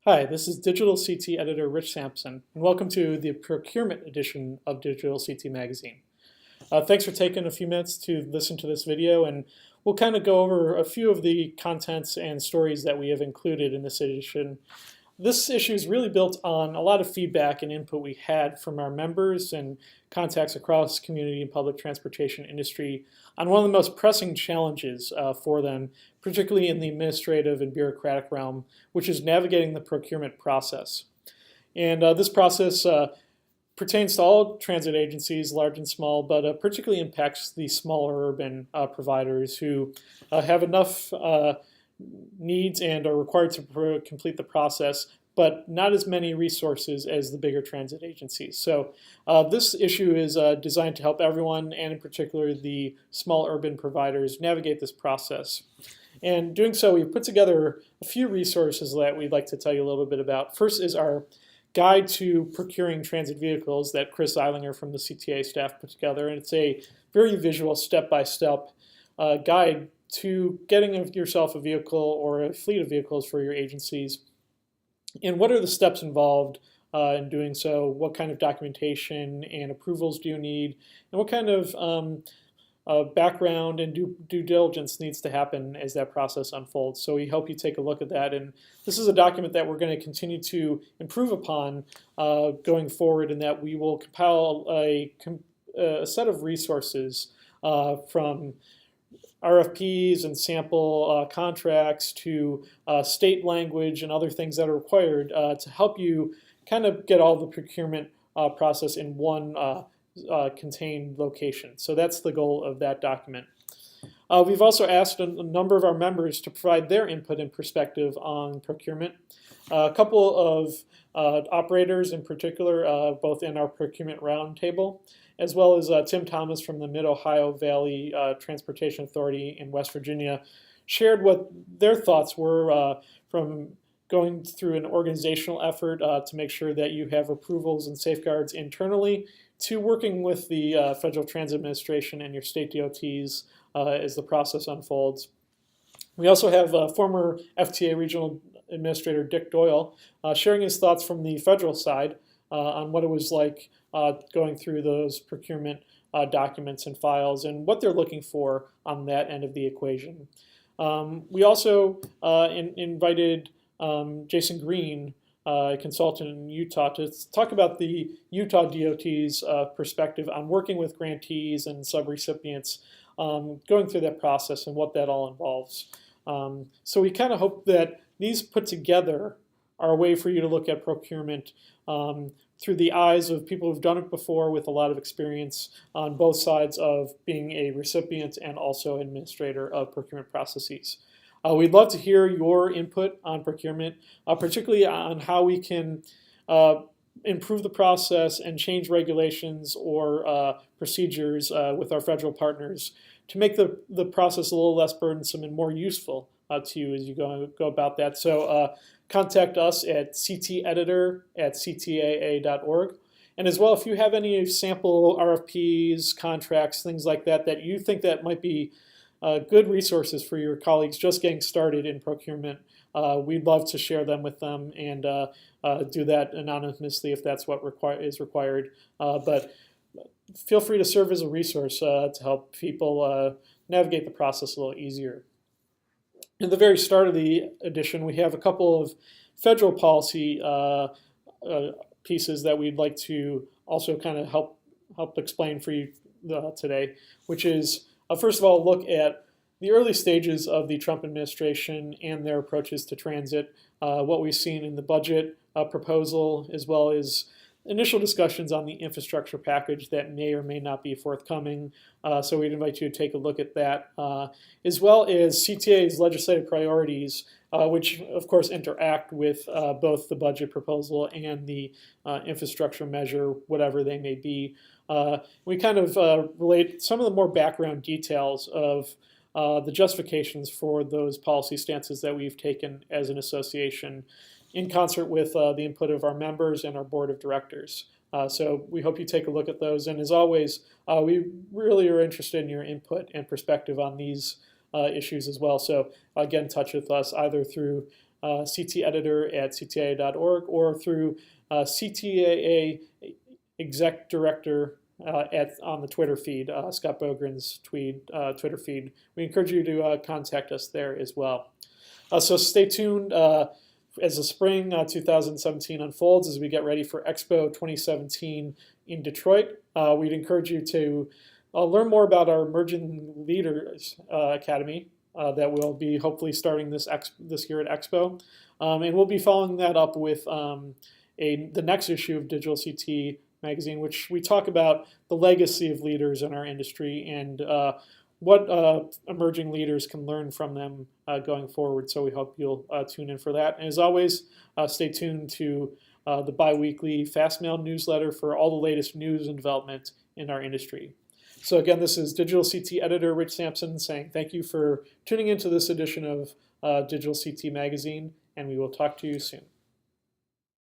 Hi, this is DigitalCT Editor Rich Sampson, and welcome to the Procurement edition of DigitalCT Magazine. Thanks for taking a few minutes to listen to this video, and we'll kind of go over a few of the contents and stories that we have included in this edition. This issue is really built on a lot of feedback and input we had from our members and contacts across community and public transportation industry on one of the most pressing challenges for them, particularly in the administrative and bureaucratic realm, which is navigating the procurement process. And this process pertains to all transit agencies, large and small, but particularly impacts the smaller urban providers who have enough needs and are required to complete the process, but not as many resources as the bigger transit agencies. So this issue is designed to help everyone, and in particular the small urban providers, navigate this process. And doing so, we've put together a few resources that we'd like to tell you a little bit about. First is our Guide to Procuring Transit Vehicles that Chris Eilinger from the CTA staff put together, and it's a very visual step-by-step guide to getting yourself a vehicle or a fleet of vehicles for your agencies. And what are the steps involved in doing so? What kind of documentation and approvals do you need? And what kind of background and due diligence needs to happen as that process unfolds? So we hope you take a look at that. And this is a document that we're going to continue to improve upon going forward, in that we will compile a set of resources from RFPs and sample contracts to state language and other things that are required to help you kind of get all the procurement process in one contained location. So that's the goal of that document. We've also asked a number of our members to provide their input and perspective on procurement. A couple of operators in particular, both in our procurement roundtable, as well as Tim Thomas from the Mid-Ohio Valley Transportation Authority in West Virginia, shared what their thoughts were from going through an organizational effort to make sure that you have approvals and safeguards internally, to working with the Federal Transit Administration and your state DOTs as the process unfolds. We also have former FTA Regional Administrator Dick Doyle sharing his thoughts from the federal side on what it was like going through those procurement documents and files and what they're looking for on that end of the equation. We also invited Jason Green, a consultant in Utah, to talk about the Utah DOT's perspective on working with grantees and subrecipients, going through that process and what that all involves. So we kind of hope that these put together are a way for you to look at procurement through the eyes of people who've done it before with a lot of experience on both sides of being a recipient and also administrator of procurement processes. We'd love to hear your input on procurement, particularly on how we can improve the process and change regulations or procedures with our federal partners to make the process a little less burdensome and more useful to you as you go about that. So contact us at cteditor@ctaa.org. And as well, if you have any sample RFPs, contracts, things like that, that you think that might be good resources for your colleagues just getting started in procurement, we'd love to share them with them and do that anonymously if that's what is required. But feel free to serve as a resource to help people navigate the process a little easier. At the very start of the edition, we have a couple of federal policy pieces that we'd like to also kind of help explain for you today, which is, first of all, look at the early stages of the Trump administration and their approaches to transit, what we've seen in the budget proposal, as well as initial discussions on the infrastructure package that may or may not be forthcoming. So we'd invite you to take a look at that, as well as CTA's legislative priorities, which of course interact with both the budget proposal and the infrastructure measure, whatever they may be. We kind of relate some of the more background details of the justifications for those policy stances that we've taken as an association, in concert with the input of our members and our board of directors. So we hope you take a look at those. And as always, we really are interested in your input and perspective on these issues as well. So again, touch with us either through cteditor@ctaa.org, or through CTAA Exec Director on the Twitter feed, Scott Bogren's Twitter feed. We encourage you to contact us there as well. So stay tuned as the spring 2017 unfolds, as we get ready for Expo 2017 in Detroit. We'd encourage you to learn more about our Emerging Leaders Academy that will be hopefully starting this year at Expo. And we'll be following that up with the next issue of DigitalCT magazine, which we talk about the legacy of leaders in our industry and what emerging leaders can learn from them going forward. So we hope you'll tune in for that. And as always, stay tuned to the bi-weekly Fast Mail newsletter for all the latest news and development in our industry. So again, this is DigitalCT Editor Rich Sampson saying thank you for tuning into this edition of DigitalCT Magazine, and we will talk to you soon.